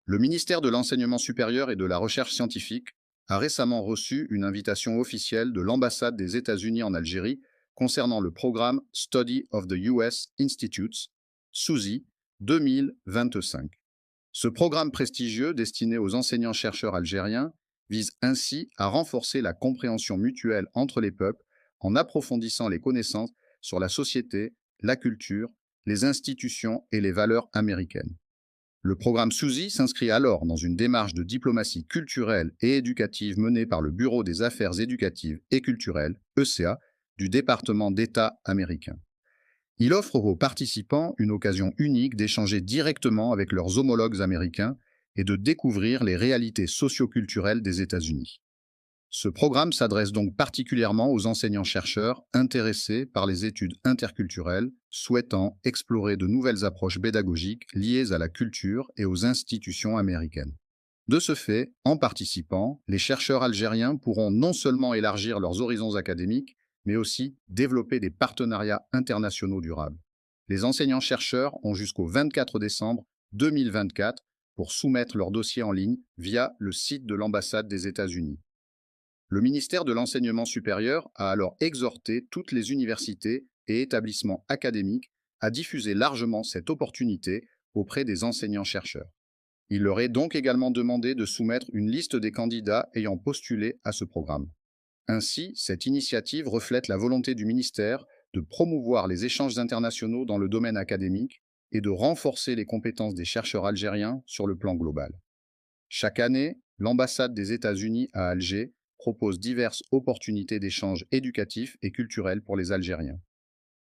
Le ministère de l'Enseignement supérieur et de la Recherche scientifique a récemment reçu une invitation officielle de l'ambassade des États-Unis en Algérie concernant le programme Study of the US Institutes, SUSI 2025. Ce programme prestigieux destiné aux enseignants-chercheurs algériens vise ainsi à renforcer la compréhension mutuelle entre les peuples en approfondissant les connaissances sur la société, la culture, les institutions et les valeurs américaines. Le programme SUSI s'inscrit alors dans une démarche de diplomatie culturelle et éducative menée par le Bureau des Affaires éducatives et culturelles, ECA, du département d'État américain. Il offre aux participants une occasion unique d'échanger directement avec leurs homologues américains et de découvrir les réalités socioculturelles des États-Unis. Ce programme s'adresse donc particulièrement aux enseignants-chercheurs intéressés par les études interculturelles, souhaitant explorer de nouvelles approches pédagogiques liées à la culture et aux institutions américaines. De ce fait, en participant, les chercheurs algériens pourront non seulement élargir leurs horizons académiques, mais aussi développer des partenariats internationaux durables. Les enseignants-chercheurs ont jusqu'au 24 décembre 2024 pour soumettre leur dossier en ligne via le site de l'ambassade des États-Unis. Le ministère de l'Enseignement supérieur a alors exhorté toutes les universités et établissements académiques à diffuser largement cette opportunité auprès des enseignants-chercheurs. Il leur est donc également demandé de soumettre une liste des candidats ayant postulé à ce programme. Ainsi, cette initiative reflète la volonté du ministère de promouvoir les échanges internationaux dans le domaine académique et de renforcer les compétences des chercheurs algériens sur le plan global. Chaque année, l'ambassade des États-Unis à Alger propose diverses opportunités d'échanges éducatifs et culturels pour les Algériens.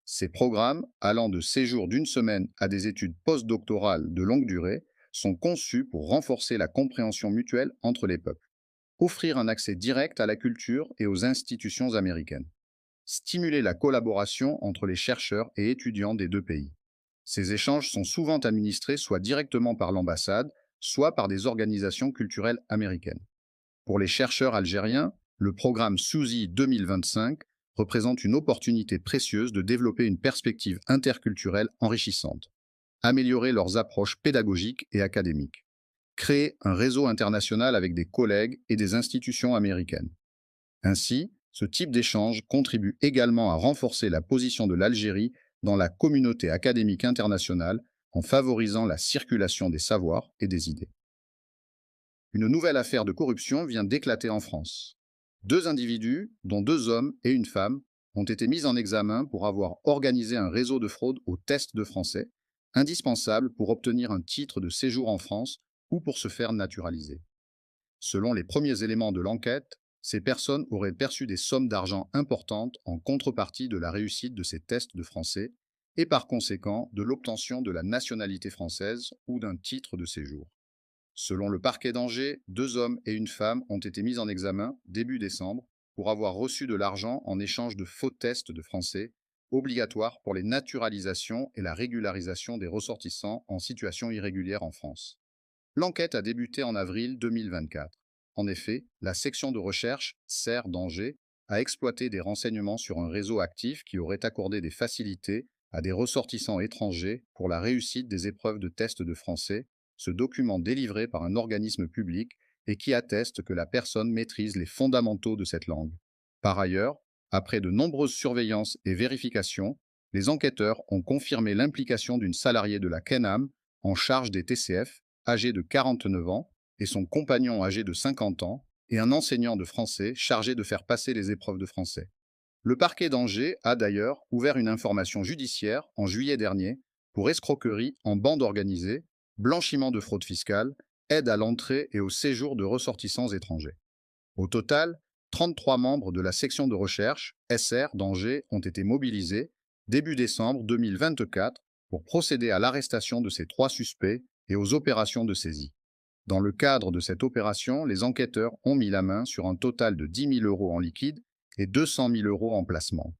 Ces programmes, allant de séjours d'une semaine à des études postdoctorales de longue durée, sont conçus pour renforcer la compréhension mutuelle entre les peuples, offrir un accès direct à la culture et aux institutions américaines, stimuler la collaboration entre les chercheurs et étudiants des deux pays. Ces échanges sont souvent administrés soit directement par l'ambassade, soit par des organisations culturelles américaines. Pour les chercheurs algériens, le programme SUSI 2025 représente une opportunité précieuse de développer une perspective interculturelle enrichissante, améliorer leurs approches pédagogiques et académiques, créer un réseau international avec des collègues et des institutions américaines. Ainsi, ce type d'échange contribue également à renforcer la position de l'Algérie dans la communauté académique internationale en favorisant la circulation des savoirs et des idées. Une nouvelle affaire de corruption vient d'éclater en France. Deux individus, dont deux hommes et une femme, ont été mis en examen pour avoir organisé un réseau de fraude aux tests de français, indispensable pour obtenir un titre de séjour en France ou pour se faire naturaliser. Selon les premiers éléments de l'enquête, ces personnes auraient perçu des sommes d'argent importantes en contrepartie de la réussite de ces tests de français et par conséquent de l'obtention de la nationalité française ou d'un titre de séjour. Selon le parquet d'Angers, deux hommes et une femme ont été mis en examen début décembre pour avoir reçu de l'argent en échange de faux tests de français, obligatoires pour les naturalisations et la régularisation des ressortissants en situation irrégulière en France. L'enquête a débuté en avril 2024. En effet, la section de recherche CER d'Angers a exploité des renseignements sur un réseau actif qui aurait accordé des facilités à des ressortissants étrangers pour la réussite des épreuves de tests de français, ce document délivré par un organisme public et qui atteste que la personne maîtrise les fondamentaux de cette langue. Par ailleurs, après de nombreuses surveillances et vérifications, les enquêteurs ont confirmé l'implication d'une salariée de la KENAM en charge des TCF, âgé de 49 ans, et son compagnon âgé de 50 ans, et un enseignant de français chargé de faire passer les épreuves de français. Le parquet d'Angers a d'ailleurs ouvert une information judiciaire en juillet dernier pour escroquerie en bande organisée, blanchiment de fraude fiscale, aide à l'entrée et au séjour de ressortissants étrangers. Au total, 33 membres de la section de recherche, SR d'Angers, ont été mobilisés début décembre 2024 pour procéder à l'arrestation de ces trois suspects et aux opérations de saisie. Dans le cadre de cette opération, les enquêteurs ont mis la main sur un total de 10 000 euros en liquide et 200 000 euros en placement.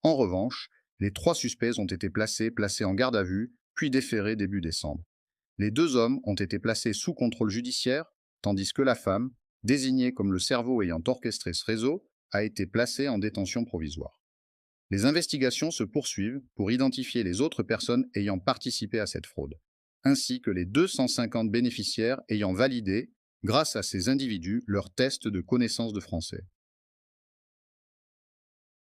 En revanche, les trois suspects ont été placés en garde à vue, puis déférés début décembre. Les deux hommes ont été placés sous contrôle judiciaire, tandis que la femme, désignée comme le cerveau ayant orchestré ce réseau, a été placée en détention provisoire. Les investigations se poursuivent pour identifier les autres personnes ayant participé à cette fraude. ainsi que les 250 bénéficiaires ayant validé, grâce à ces individus, leur test de connaissance de français.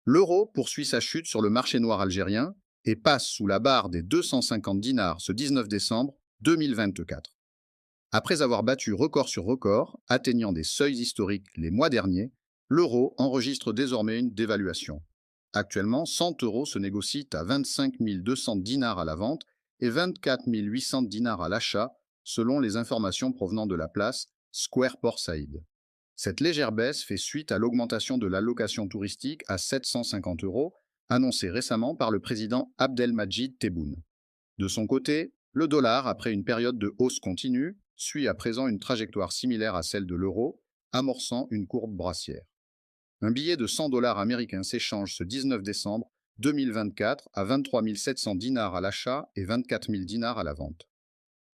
L'euro poursuit sa chute sur le marché noir algérien et passe sous la barre des 250 dinars ce 19 décembre 2024. Après avoir battu record sur record, atteignant des seuils historiques les mois derniers, l'euro enregistre désormais une dévaluation. Actuellement, 100 euros se négocient à 25 200 dinars à la vente et 24 800 dinars à l'achat, selon les informations provenant de la place Square Port Saïd. Cette légère baisse fait suite à l'augmentation de l'allocation touristique à 750 euros, annoncée récemment par le président Abdelmadjid Tebboune. De son côté, le dollar, après une période de hausse continue, suit à présent une trajectoire similaire à celle de l'euro, amorçant une courbe brassière. Un billet de 100 dollars américains s'échange ce 19 décembre 2024 à 23 700 dinars à l'achat et 24 000 dinars à la vente.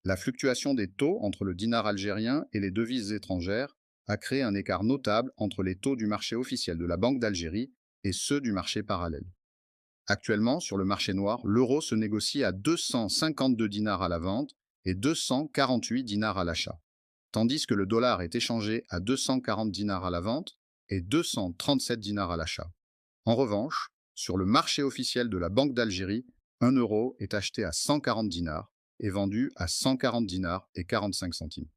La fluctuation des taux entre le dinar algérien et les devises étrangères a créé un écart notable entre les taux du marché officiel de la Banque d'Algérie et ceux du marché parallèle. Actuellement, sur le marché noir, l'euro se négocie à 252 dinars à la vente et 248 dinars à l'achat, tandis que le dollar est échangé à 240 dinars à la vente et 237 dinars à l'achat. En revanche, sur le marché officiel de la Banque d'Algérie, 1 euro est acheté à 140 dinars et vendu à 140 dinars et 45 centimes.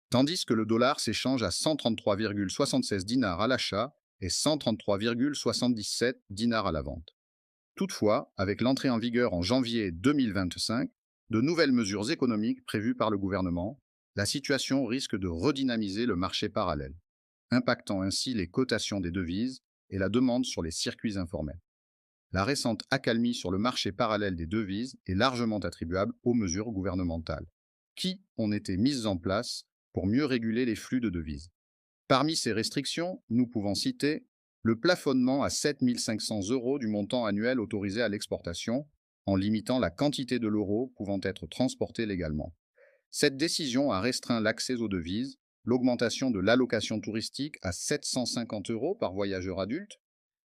Tandis que le dollar s'échange à 133,76 dinars à l'achat et 133,77 dinars à la vente. Toutefois, avec l'entrée en vigueur en janvier 2025 de nouvelles mesures économiques prévues par le gouvernement, la situation risque de redynamiser le marché parallèle, impactant ainsi les cotations des devises et la demande sur les circuits informels. La récente accalmie sur le marché parallèle des devises est largement attribuable aux mesures gouvernementales, qui ont été mises en place pour mieux réguler les flux de devises. Parmi ces restrictions, nous pouvons citer le plafonnement à 7 500 euros du montant annuel autorisé à l'exportation, en limitant la quantité de l'euro pouvant être transporté légalement. Cette décision a restreint l'accès aux devises, l'augmentation de l'allocation touristique à 750 euros par voyageur adulte.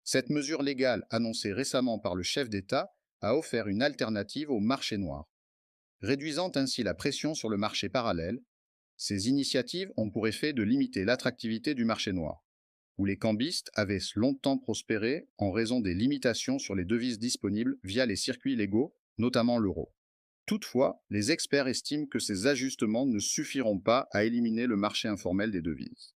Cette mesure légale annoncée récemment par le chef d'État a offert une alternative au marché noir, réduisant ainsi la pression sur le marché parallèle. Ces initiatives ont pour effet de limiter l'attractivité du marché noir, où les cambistes avaient longtemps prospéré en raison des limitations sur les devises disponibles via les circuits légaux, notamment l'euro. Toutefois, les experts estiment que ces ajustements ne suffiront pas à éliminer le marché informel des devises.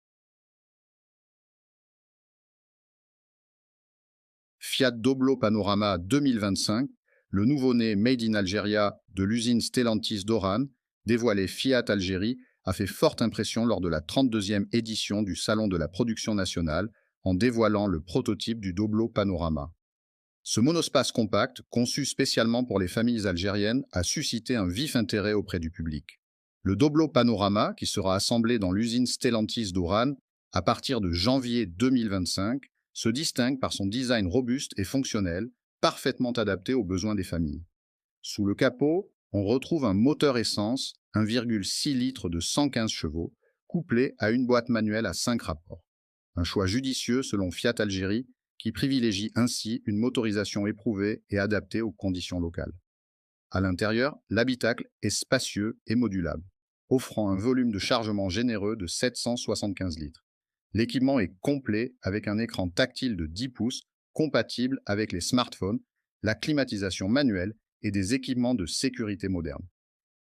Fiat Doblo Panorama 2025, le nouveau-né Made in Algeria de l'usine Stellantis d'Oran, dévoilé Fiat Algérie, a fait forte impression lors de la 32e édition du Salon de la production nationale en dévoilant le prototype du Doblo Panorama. Ce monospace compact, conçu spécialement pour les familles algériennes, a suscité un vif intérêt auprès du public. Le Doblo Panorama, qui sera assemblé dans l'usine Stellantis d'Oran à partir de janvier 2025, se distingue par son design robuste et fonctionnel, parfaitement adapté aux besoins des familles. Sous le capot, on retrouve un moteur essence 1,6 litres de 115 chevaux, couplé à une boîte manuelle à 5 rapports. Un choix judicieux selon Fiat Algérie, qui privilégie ainsi une motorisation éprouvée et adaptée aux conditions locales. À l'intérieur, l'habitacle est spacieux et modulable, offrant un volume de chargement généreux de 775 litres. L'équipement est complet avec un écran tactile de 10 pouces, compatible avec les smartphones, la climatisation manuelle et des équipements de sécurité modernes.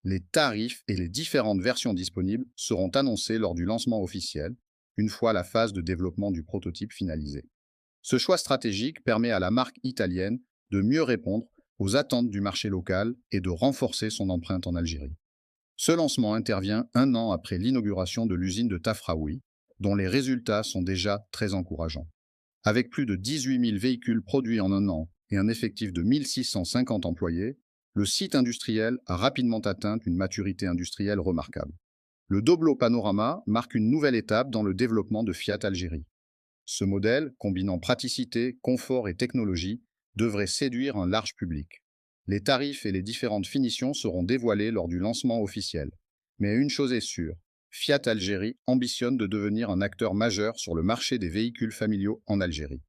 Les tarifs et les différentes versions disponibles seront annoncés lors du lancement officiel, une fois la phase de développement du prototype finalisée. Ce choix stratégique permet à la marque italienne de mieux répondre aux attentes du marché local et de renforcer son empreinte en Algérie. Ce lancement intervient un an après l'inauguration de l'usine de Tafraoui, dont les résultats sont déjà très encourageants. Avec plus de 18 000 véhicules produits en un an et un effectif de 1 650 employés, le site industriel a rapidement atteint une maturité industrielle remarquable. Le Doblo Panorama marque une nouvelle étape dans le développement de Fiat Algérie. Ce modèle, combinant praticité, confort et technologie, devrait séduire un large public. Les tarifs et les différentes finitions seront dévoilés lors du lancement officiel. Mais une chose est sûre, Fiat Algérie ambitionne de devenir un acteur majeur sur le marché des véhicules familiaux en Algérie.